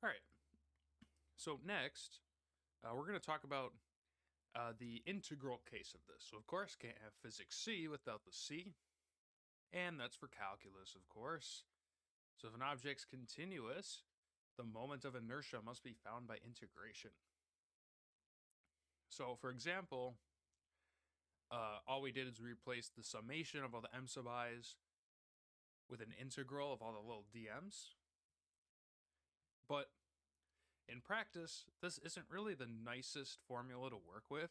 All right. So next, we're going to talk about the integral case of this. So of course, can't have physics C without the C, and that's for calculus, of course. So if an object's continuous, the moment of inertia must be found by integration. So for example, all we did is we replaced the summation of all the m sub i's with an integral of all the little dm's. But in practice, this isn't really the nicest formula to work with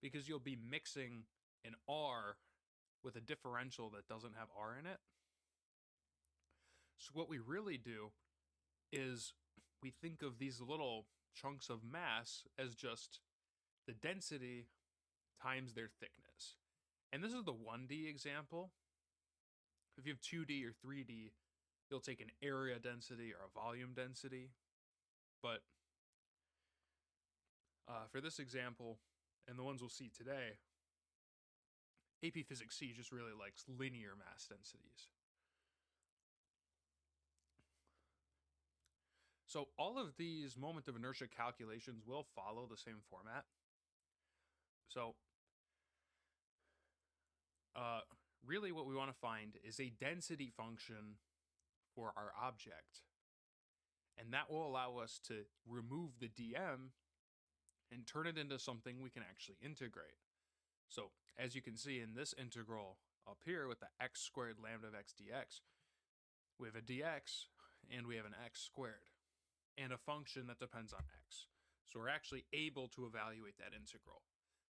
because you'll be mixing an r with a differential that doesn't have r in it. So what we really do is we think of these little chunks of mass as just the density times their thickness. And this is the 1D example. If you have 2D or 3D, you'll take an area density or a volume density. But for this example, and the ones we'll see today, AP Physics C just really likes linear mass densities. So all of these moment of inertia calculations will follow the same format. So really what we want to find is a density function for our object. And that will allow us to remove the dm and turn it into something we can actually integrate. So as you can see in this integral up here with the x squared lambda of x dx, we have a dx and we have an x squared and a function that depends on x. So we're actually able to evaluate that integral.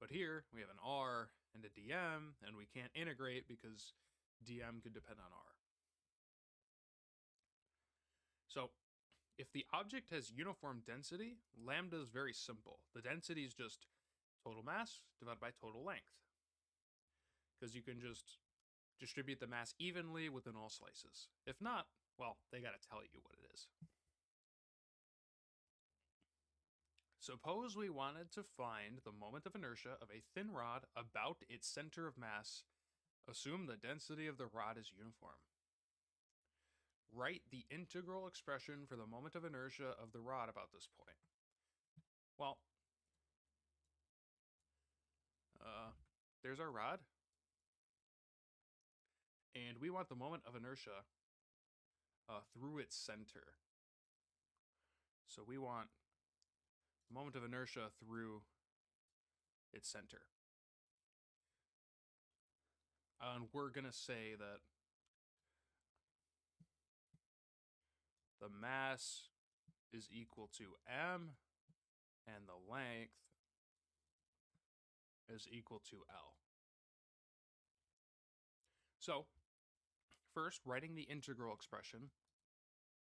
But here we have an r and a dm, and we can't integrate because dm could depend on r. So if the object has uniform density, lambda is very simple. The density is just total mass divided by total length, because you can just distribute the mass evenly within all slices. If not, well, they got to tell you what it is. Suppose we wanted to find the moment of inertia of a thin rod about its center of mass. Assume the density of the rod is uniform. Write the integral expression for the moment of inertia of the rod about this point. Well, there's our rod. And we want the moment of inertia through its center. So we want moment of inertia through its center. And we're going to say that the mass is equal to m and the length is equal to L. So, first, writing the integral expression,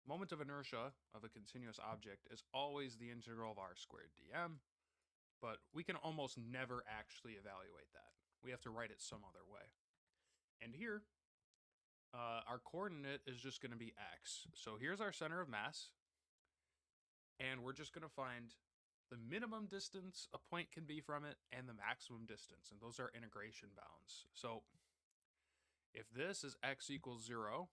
moment of inertia of a continuous object is always the integral of r squared dm, but we can almost never actually evaluate that. We have to write it some other way. And here, our coordinate is just going to be x. So here's our center of mass, and we're just going to find the minimum distance a point can be from it and the maximum distance, and those are integration bounds. So if this is x equals 0,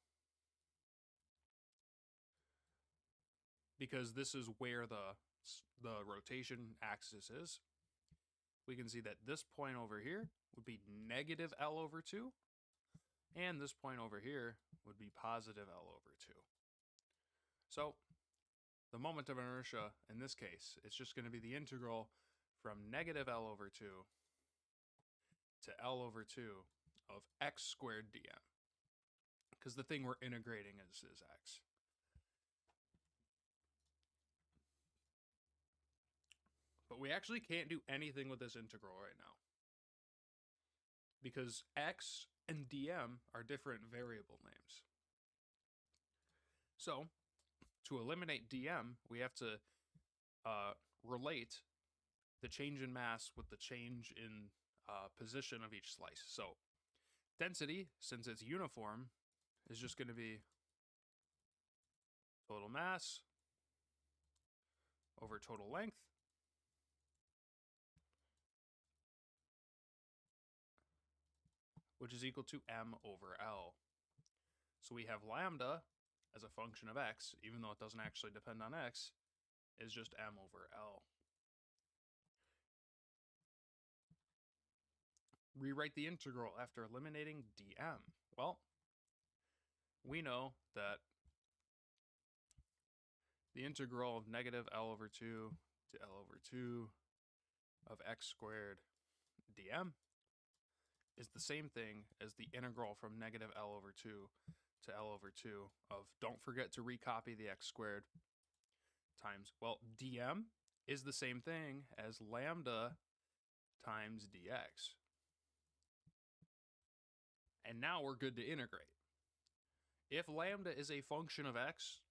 because this is where the rotation axis is, we can see that this point over here would be negative L over 2, and this point over here would be positive L over 2. So the moment of inertia in this case, it's just going to be the integral from negative L over 2 to L over 2 of x squared dm, because the thing we're integrating is x. But we actually can't do anything with this integral right now, because x and dm are different variable names. So to eliminate dm, we have to relate the change in mass with the change in position of each slice. So density, since it's uniform, is just going to be total mass over total length, which is equal to m over L. So we have lambda as a function of x, even though it doesn't actually depend on x, is just m over L. Rewrite the integral after eliminating dm. Well, we know that the integral of negative L over 2 to L over 2 of x squared dm is the same thing as the integral from negative L over 2 to L over 2 of, don't forget to recopy the x squared, times, well, dm is the same thing as lambda times dx. And now we're good to integrate. If lambda is a function of x,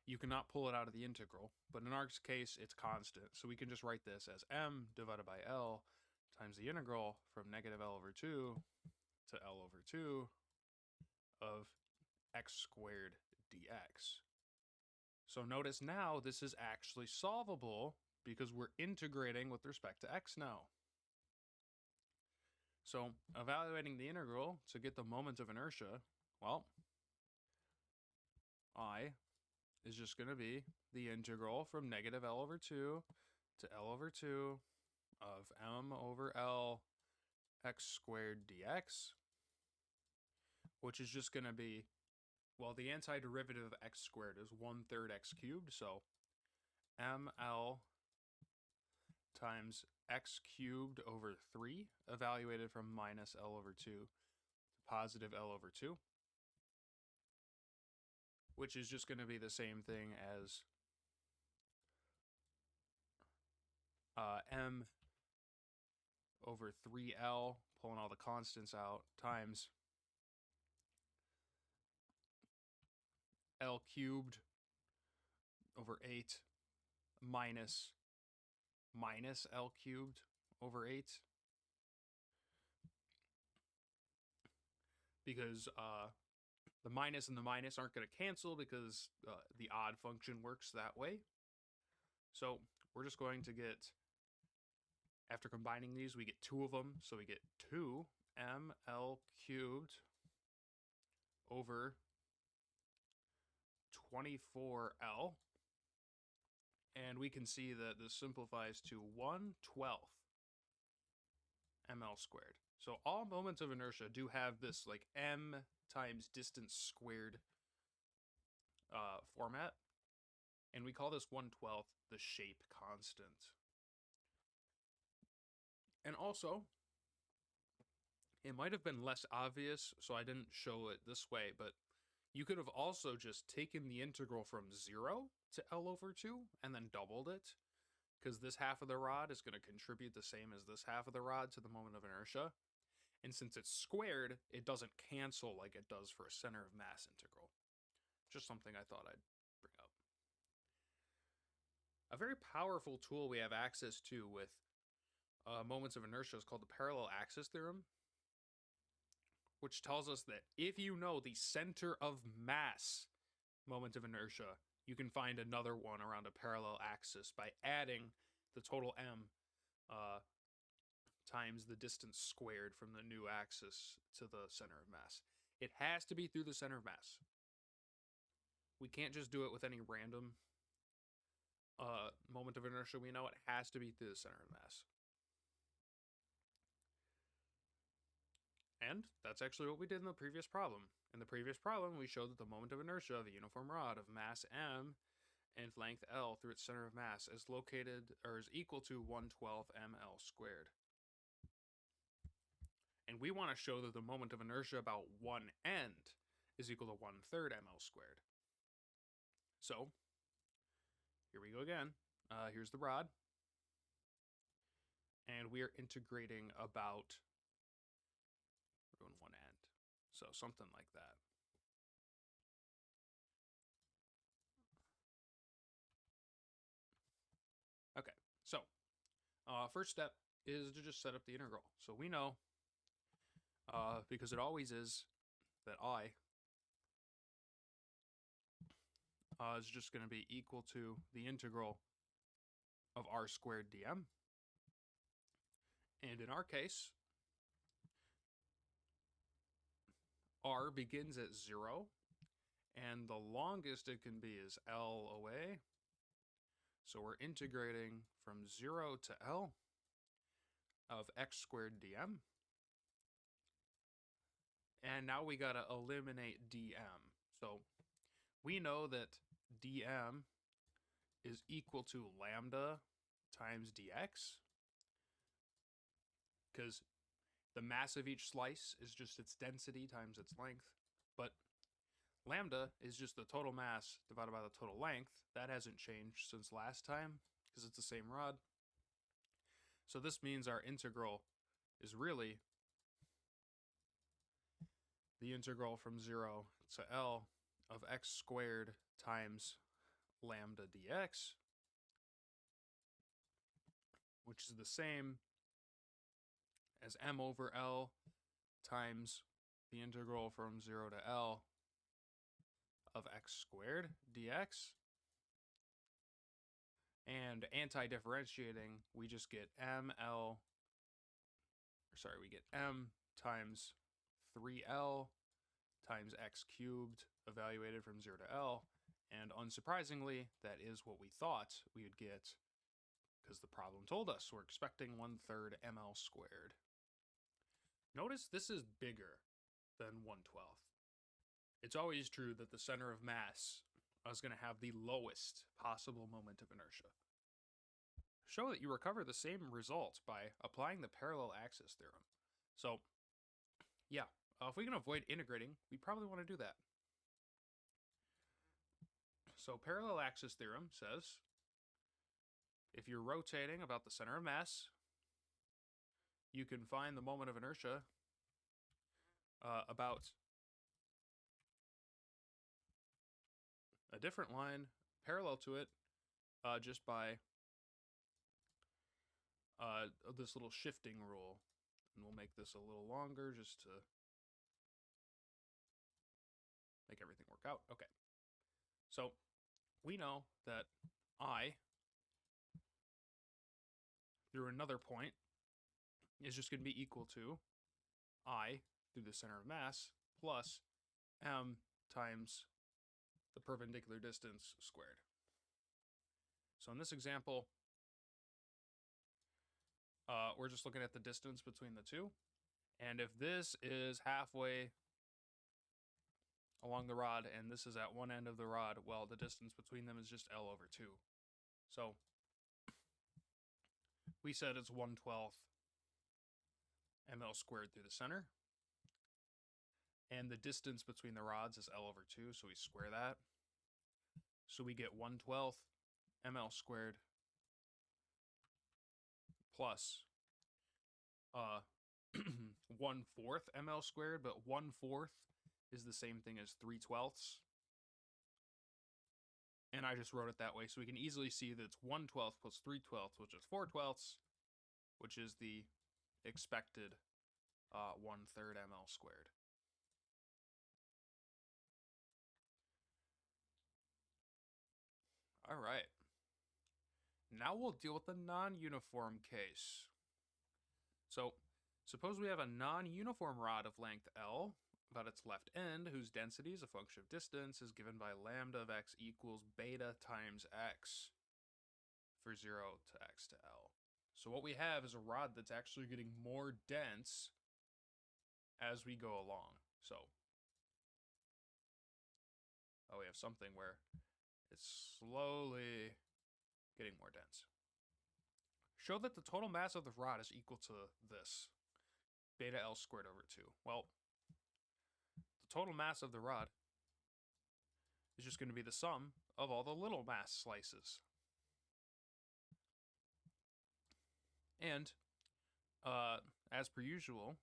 you cannot pull it out of the integral, but in our case, it's constant. So we can just write this as m divided by L times the integral from negative L over 2 to L over 2 of x squared dx. So notice now this is actually solvable because we're integrating with respect to x now. So evaluating the integral to get the moment of inertia, well, I is just going to be the integral from negative L over 2 to L over 2 of m over L x squared dx, which is just going to be, well, the antiderivative of x squared is 1/3 x cubed, so ml times x cubed over 3, evaluated from minus L over 2 to positive L over 2, which is just going to be the same thing as m over 3L, pulling all the constants out, times L cubed over 8 minus L cubed over 8. Because the minus and the minus aren't going to cancel because the odd function works that way. So we're just going to get, after combining these, we get 2 of them. So we get 2ml cubed over 24L. And we can see that this simplifies to 1/12 ml squared. So all moments of inertia do have this like m times distance squared format. And we call this 1/12 the shape constant. And also, it might have been less obvious, so I didn't show it this way, but you could have also just taken the integral from 0 to L over 2 and then doubled it, because this half of the rod is going to contribute the same as this half of the rod to the moment of inertia. And since it's squared, it doesn't cancel like it does for a center of mass integral. Just something I thought I'd bring up. A very powerful tool we have access to with moments of inertia is called the parallel axis theorem, which tells us that if you know the center of mass moment of inertia, you can find another one around a parallel axis by adding the total m times the distance squared from the new axis to the center of mass. It has to be through the center of mass. We can't just do it with any random moment of inertia. We know it has to be through the center of mass. And that's actually what we did in the previous problem. In the previous problem, we showed that the moment of inertia of a uniform rod of mass m and length L through its center of mass is located, or is equal to 1/12 ml squared. And we want to show that the moment of inertia about one end is equal to 1/3 ml squared. So here we go again. Here's the rod. And we are integrating about one end. So something like that. Okay, so first step is to just set up the integral. So we know, because it always is, that I is just going to be equal to the integral of r squared dm. And in our case, r begins at 0 And the longest it can be is L away. So we're integrating from 0 to L of x squared dm. And now we gotta eliminate dm. So we know that dm is equal to lambda times dx, because the mass of each slice is just its density times its length. But lambda is just the total mass divided by the total length. That hasn't changed since last time because it's the same rod. So this means our integral is really the integral from 0 to L of x squared times lambda dx, which is the same as m over L times the integral from 0 to L of x squared dx. And anti-differentiating, we just get m times 3L times x cubed evaluated from 0 to L. And unsurprisingly, that is what we thought we would get, because the problem told us we're expecting 1/3 ml squared. Notice this is bigger than 1/12. It's always true that the center of mass is going to have the lowest possible moment of inertia. Show that you recover the same result by applying the parallel axis theorem. So, yeah, if we can avoid integrating, we probably want to do that. So parallel axis theorem says if you're rotating about the center of mass, you can find the moment of inertia about a different line parallel to it just by this little shifting rule. And we'll make this a little longer just to make everything work out. Okay. So we know that I, through another point, is just going to be equal to I through the center of mass plus m times the perpendicular distance squared. So in this example, we're just looking at the distance between the two. And if this is halfway along the rod and this is at one end of the rod, well, the distance between them is just L over 2. So we said it's 1/12 ml squared through the center. And the distance between the rods is L over 2, so we square that. So we get 1/12 ml squared plus 1/4 ml squared, but 1/4 is the same thing as 3/12. And I just wrote it that way, so we can easily see that it's 1/12 plus 3/12, which is 4/12, which is the expected 1/3 ml squared. All right. Now we'll deal with the non-uniform case. So suppose we have a non-uniform rod of length L about its left end, whose density as a function of distance is given by lambda of x equals beta times x for 0 to x to L. So what we have is a rod that's actually getting more dense as we go along. So we have something where it's slowly getting more dense. Show that the total mass of the rod is equal to this, beta L squared over 2. Well, the total mass of the rod is just going to be the sum of all the little mass slices. And as per usual,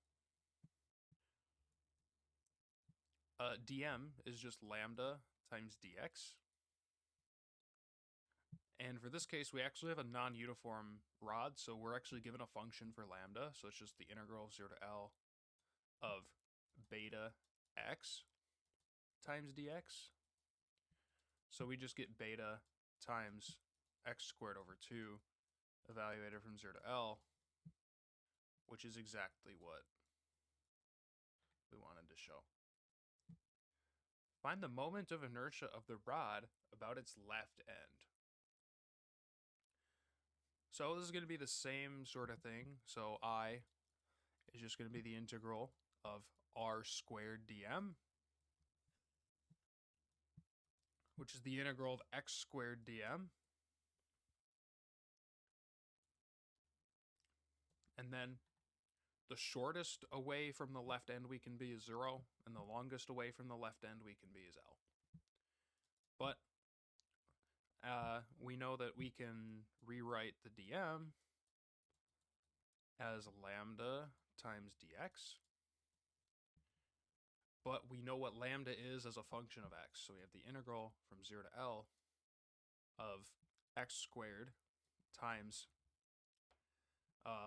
dm is just lambda times dx. And for this case, we actually have a non-uniform rod, so we're actually given a function for lambda, so it's just the integral of 0 to L of beta x times dx. So we just get beta times x squared over 2 evaluated from 0 to L, which is exactly what we wanted to show. Find the moment of inertia of the rod about its left end. So this is going to be the same sort of thing. So I is just going to be the integral of r squared dm, which is the integral of x squared dm. And then the shortest away from the left end we can be is 0, and the longest away from the left end we can be is L. But we know that we can rewrite the dm as lambda times dx. But we know what lambda is as a function of x. So we have the integral from 0 to L of x squared times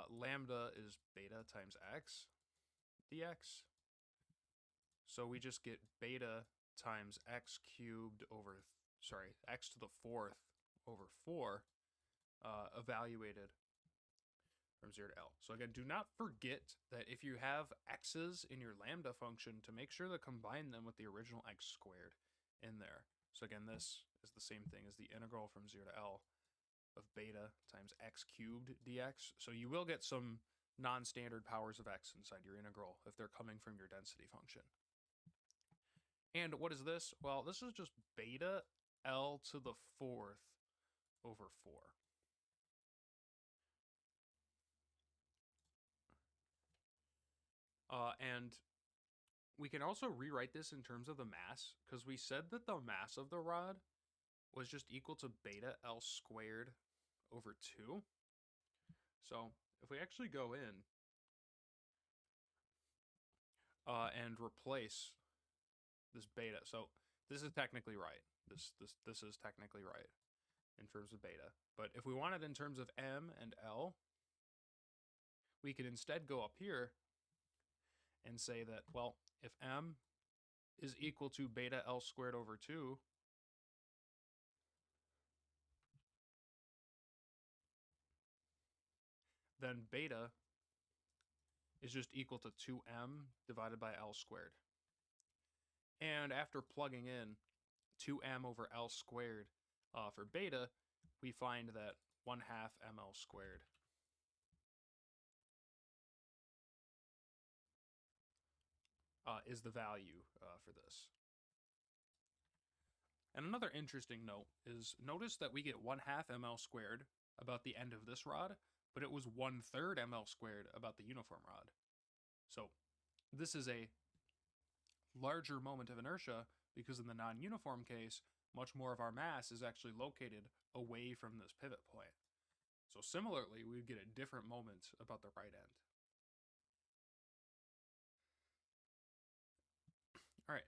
lambda is beta times x dx. So we just get beta times x cubed over, x to the 4th over 4 evaluated from 0 to L. So again, do not forget that if you have x's in your lambda function, to make sure to combine them with the original x squared in there. So again, this is the same thing as the integral from 0 to L of beta times x cubed dx. So you will get some non-standard powers of x inside your integral if they're coming from your density function. And what is this? Well, this is just beta L to the 4th over 4. And we can also rewrite this in terms of the mass, because we said that the mass of the rod was just equal to beta L squared over 2. So if we actually go in and replace this beta, so this is technically right. This is technically right in terms of beta. But if we want it in terms of M and L, we could instead go up here and say that, well, if M is equal to beta L squared over 2, then beta is just equal to 2m divided by L squared. And after plugging in 2m over L squared for beta, we find that 1/2 mL squared is the value for this. And another interesting note is, notice that we get 1/2 mL squared about the end of this rod, but it was 1/3 mL squared about the uniform rod. So this is a larger moment of inertia because in the non-uniform case, much more of our mass is actually located away from this pivot point. So similarly, we would get a different moment about the right end. All right.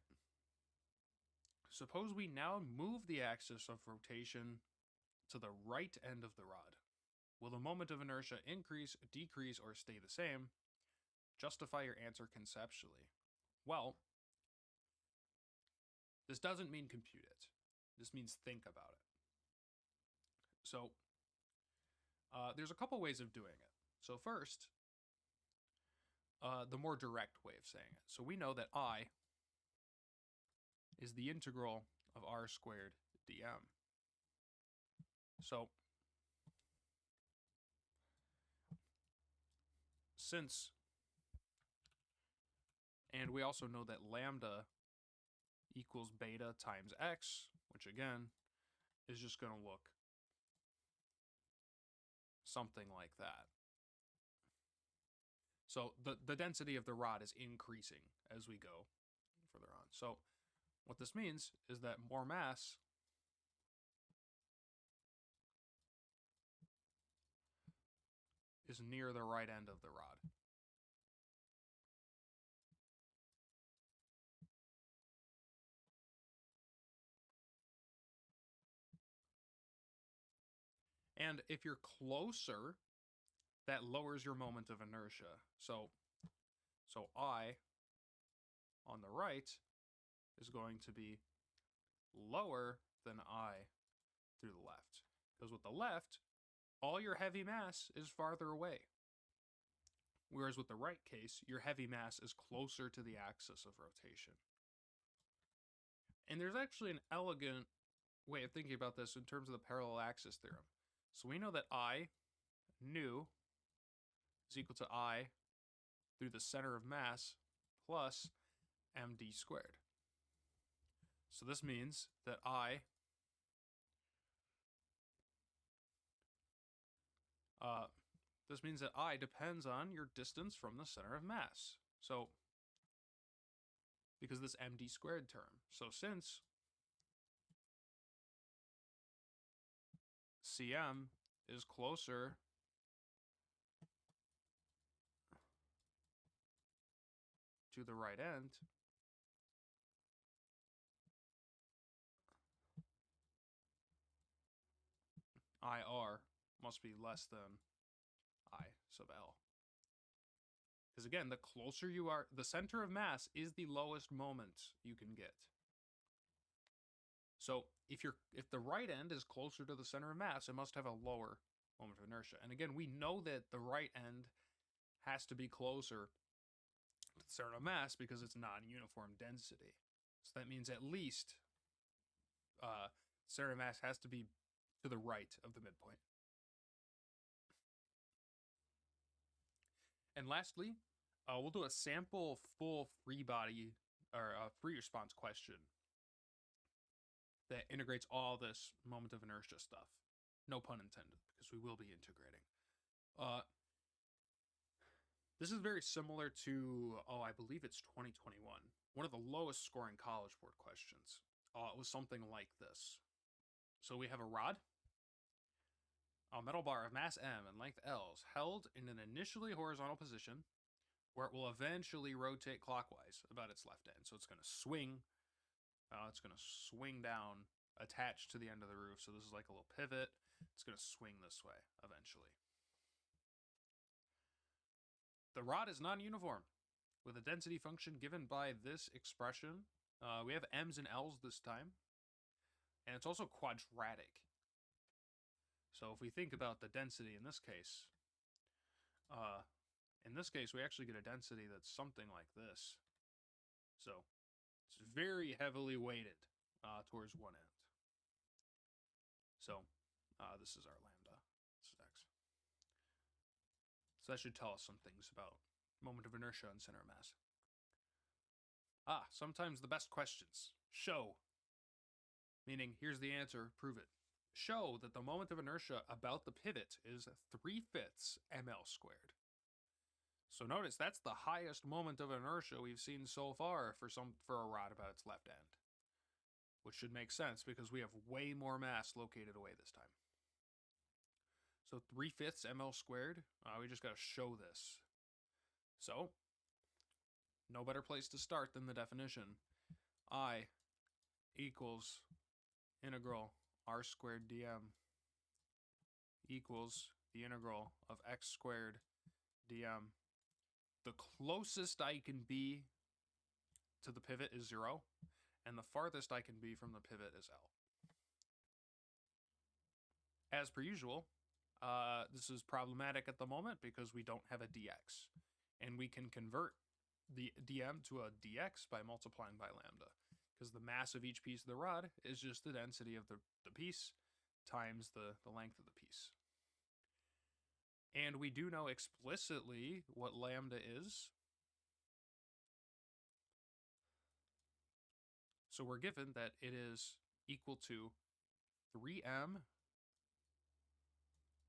Suppose we now move the axis of rotation to the right end of the rod. Will the moment of inertia increase, decrease, or stay the same? Justify your answer conceptually. Well, this doesn't mean compute it. This means think about it. So there's a couple ways of doing it. So first, the more direct way of saying it. So we know that I is the integral of r squared dm. So since, and we also know that lambda equals beta times x, which again is just going to look something like that. So the density of the rod is increasing as we go further on. So what this means is that more mass is near the right end of the rod. And if you're closer, that lowers your moment of inertia. So I on the right is going to be lower than I through the left. Because with the left, all your heavy mass is farther away. Whereas with the right case, your heavy mass is closer to the axis of rotation. And there's actually an elegant way of thinking about this in terms of the parallel axis theorem. So we know that I nu is equal to I through the center of mass plus md squared. So this means that I depends on your distance from the center of mass. So because this md squared term. So since Cm is closer to the right end, IR must be less than I sub L. Because again, the closer you are, the center of mass is the lowest moment you can get. So if the right end is closer to the center of mass, it must have a lower moment of inertia. And again, we know that the right end has to be closer to the center of mass because it's non-uniform density. So that means at least center of mass has to be to the right of the midpoint. And lastly, we'll do a sample full free body or free response question that integrates all this moment of inertia stuff. No pun intended, because we will be integrating. This is very similar to, I believe it's 2021. One of the lowest scoring College Board questions. It was something like this. So we have a rod, a metal bar of mass M and length L is held in an initially horizontal position where it will eventually rotate clockwise about its left end. So it's going to swing. It's going to swing down attached to the end of the roof. So this is like a little pivot. It's going to swing this way eventually. The rod is non-uniform with a density function given by this expression. We have M's and L's this time. And it's also quadratic. So if we think about the density in this case, we actually get a density that's something like this. So it's very heavily weighted towards one end. So this is our lambda. This is x. So that should tell us some things about moment of inertia and center of mass. Sometimes the best questions. Show. Meaning, here's the answer, prove it. Show that the moment of inertia about the pivot is 3/5 ml squared. So notice that's the highest moment of inertia we've seen so far for a rod about its left end. Which should make sense because we have way more mass located away this time. So 3/5 ml squared, we just got to show this. So, no better place to start than the definition. I equals integral r squared dm equals the integral of x squared dm. The closest I can be to the pivot is 0, and the farthest I can be from the pivot is L. As per usual, this is problematic at the moment because we don't have a dx, and we can convert the dm to a dx by multiplying by lambda, because the mass of each piece of the rod is just the density of the piece times the length of the piece. And we do know explicitly what lambda is. So we're given that it is equal to 3m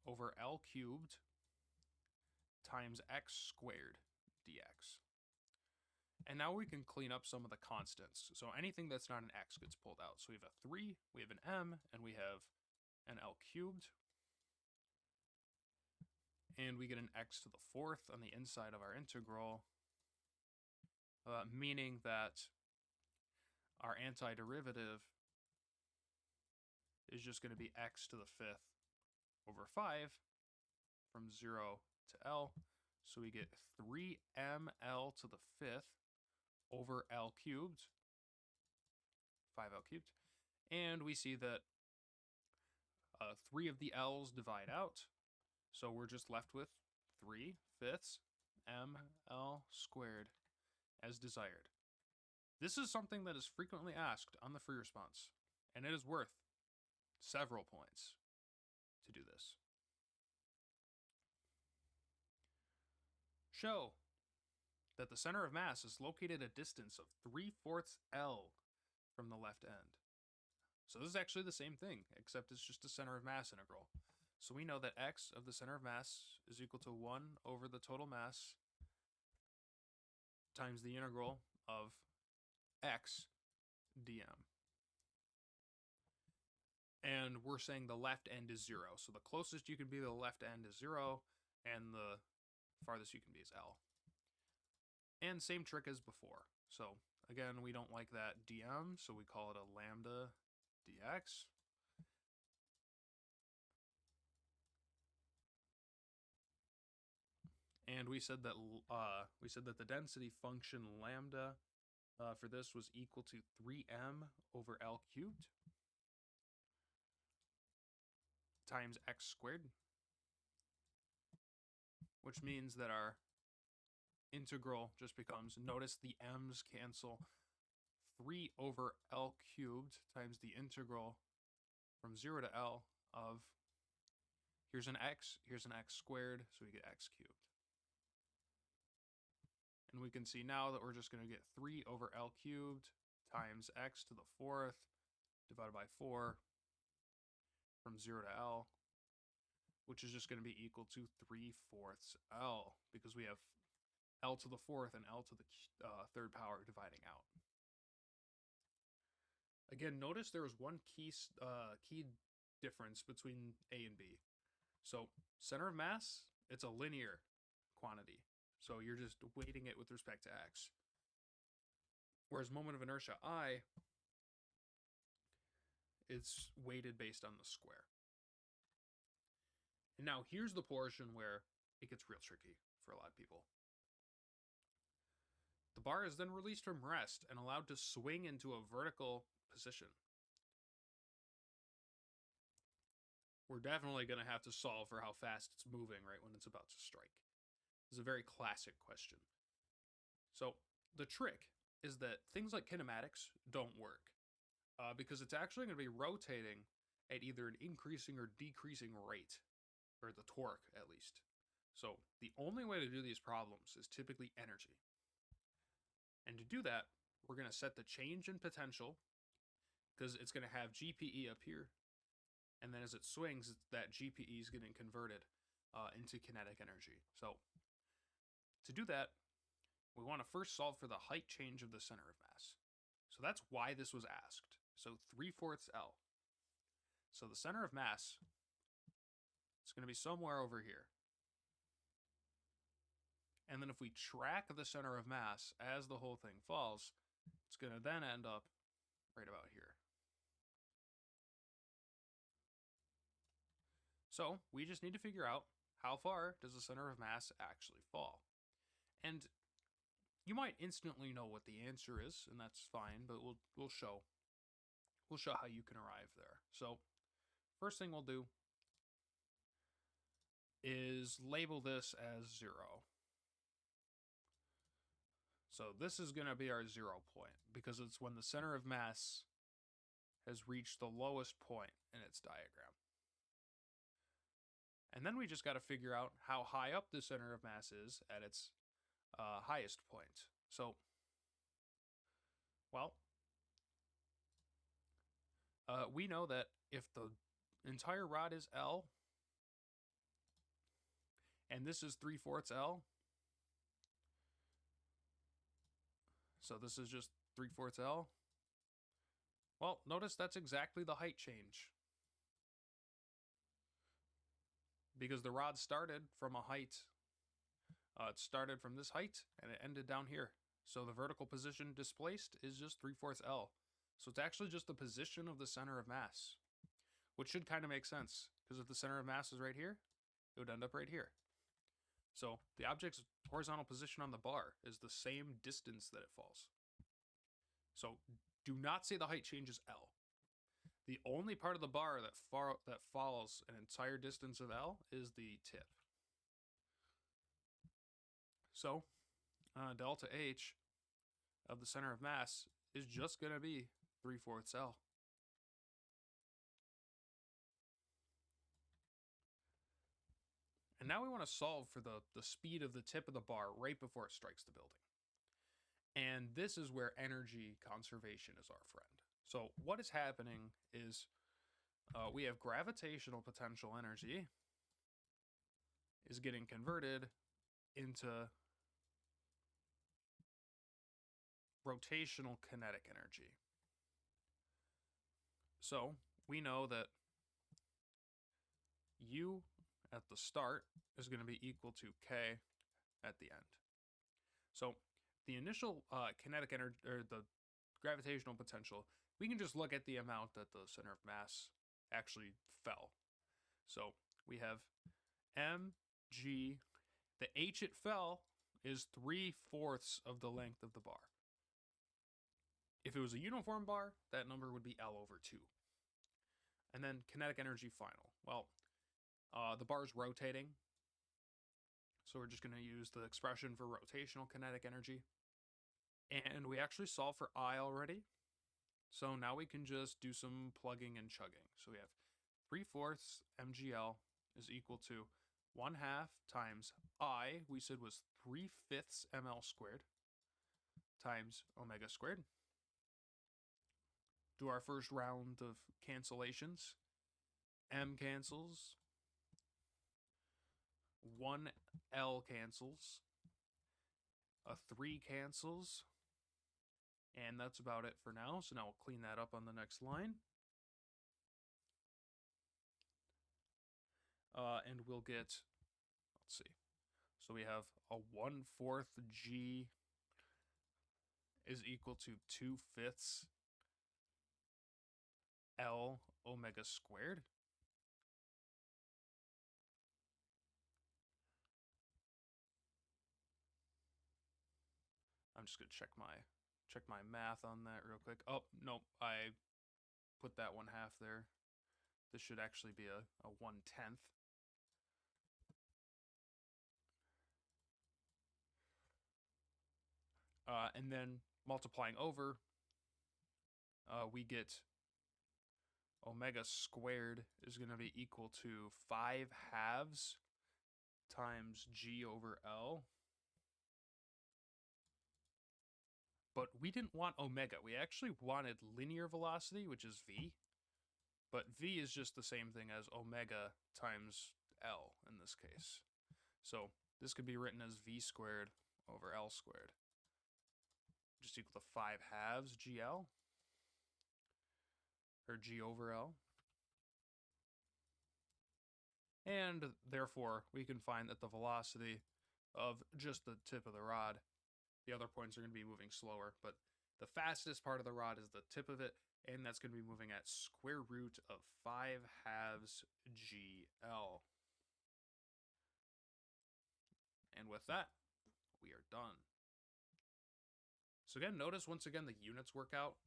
over L cubed times x squared dx. And now we can clean up some of the constants. So anything that's not an x gets pulled out. So we have a 3, we have an m, and we have an L cubed. And we get an x to the 4th on the inside of our integral, meaning that our antiderivative is just going to be x to the 5th over 5 from 0 to L. So we get 3ml to the 5th over L cubed, 5L cubed. And we see that 3 of the L's divide out. So we're just left with 3/5 ml squared as desired. This is something that is frequently asked on the free response, and it is worth several points to do this. Show that the center of mass is located at a distance of 3/4 L from the left end. So this is actually the same thing, except it's just a center of mass integral. So we know that x of the center of mass is equal to 1 over the total mass times the integral of x dm. And we're saying the left end is 0. So the closest you can be to the left end is 0, and the farthest you can be is L. And same trick as before. So again, we don't like that dm, so we call it a lambda dx. And we said that the density function lambda for this was equal to 3m over L cubed times x squared, which means that our integral just becomes, notice the m's cancel, 3 over L cubed times the integral from 0 to L of, here's an x squared, so we get x cubed. And we can see now that we're just going to get 3 over L cubed times x to the 4th divided by 4 from 0 to L, which is just going to be equal to 3/4 L, because we have L to the 4th and L to the 3rd power dividing out. Again, notice there was one key difference between A and B. So center of mass, it's a linear quantity. So you're just weighting it with respect to x. Whereas moment of inertia I, it's weighted based on the square. And now here's the portion where it gets real tricky for a lot of people. The bar is then released from rest and allowed to swing into a vertical position. We're definitely going to have to solve for how fast it's moving right when it's about to strike. This is a very classic question. So the trick is that things like kinematics don't work because it's actually going to be rotating at either an increasing or decreasing rate, or the torque at least. So the only way to do these problems is typically energy. And to do that, we're going to set the change in potential, because it's going to have GPE up here. And then as it swings, that GPE is getting converted into kinetic energy. So to do that, we want to first solve for the height change of the center of mass. So that's why this was asked. So 3/4 L. So the center of mass, it's going to be somewhere over here. And then if we track the center of mass as the whole thing falls, it's going to then end up right about here. So we just need to figure out how far does the center of mass actually fall. And you might instantly know what the answer is, and that's fine, but we'll show how you can arrive there. So first thing we'll do is label this as 0. So this is going to be our 0 point, because it's when the center of mass has reached the lowest point in its diagram. And then we just got to figure out how high up the center of mass is at its highest point. So, well, we know that if the entire rod is L, and this is 3/4 L, so this is just 3/4 L, well, notice that's exactly the height change, because the rod started from a height. It started from this height and it ended down here. So the vertical position displaced is just 3/4 L. So it's actually just the position of the center of mass, which should kind of make sense, because if the center of mass is right here, it would end up right here. So the object's horizontal position on the bar is the same distance that it falls. So do not say the height change is L. The only part of the bar that falls an entire distance of L is the tip. So delta H of the center of mass is just going to be 3/4 L. And now we want to solve for the speed of the tip of the bar right before it strikes the building. And this is where energy conservation is our friend. So what is happening is we have gravitational potential energy is getting converted into rotational kinetic energy. So we know that U at the start is going to be equal to K at the end. So the initial kinetic energy, or the gravitational potential, we can just look at the amount that the center of mass actually fell. So we have mg, the h it fell is 3/4 of the length of the bar. If it was a uniform bar, that number would be L/2. And then kinetic energy final. Well, the bar is rotating, so we're just going to use the expression for rotational kinetic energy. And we actually solved for I already. So now we can just do some plugging and chugging. So we have 3/4 mgl is equal to 1/2 times I, we said was 3/5 ml squared, times omega squared. Do our first round of cancellations. M cancels. 1L cancels. A 3 cancels. And that's about it for now. So now we'll clean that up on the next line. And we'll get, let's see. So we have a 1/4 G is equal to 2/5 L omega squared. I'm just gonna check my math on that real quick. Oh no, I put that 1/2 there. This should actually be a 1/10. And then multiplying over, we get omega squared is going to be equal to 5/2 times G over L. But we didn't want omega. We actually wanted linear velocity, which is V. But V is just the same thing as omega times L in this case. So this could be written as V squared over L squared, just equal to 5/2 GL, or G over L. And therefore, we can find that the velocity of just the tip of the rod, the other points are going to be moving slower, but the fastest part of the rod is the tip of it, and that's going to be moving at square root of 5/2 GL. And with that, we are done. So again, notice once again the units work out.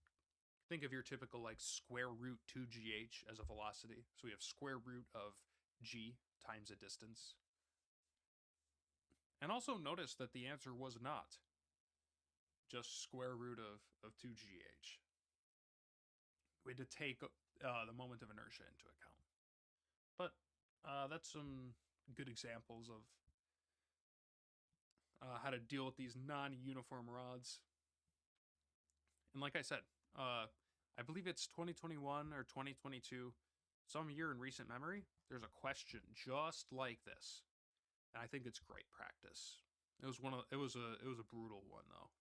Think of your typical like square root 2gh as a velocity. So we have square root of g times a distance. And also notice that the answer was not just square root of 2gh. We had to take the moment of inertia into account. But that's some good examples of how to deal with these non-uniform rods. And like I said, I believe it's 2021 or 2022, some year in recent memory, there's a question just like this. And I think it's great practice. It was a brutal one though.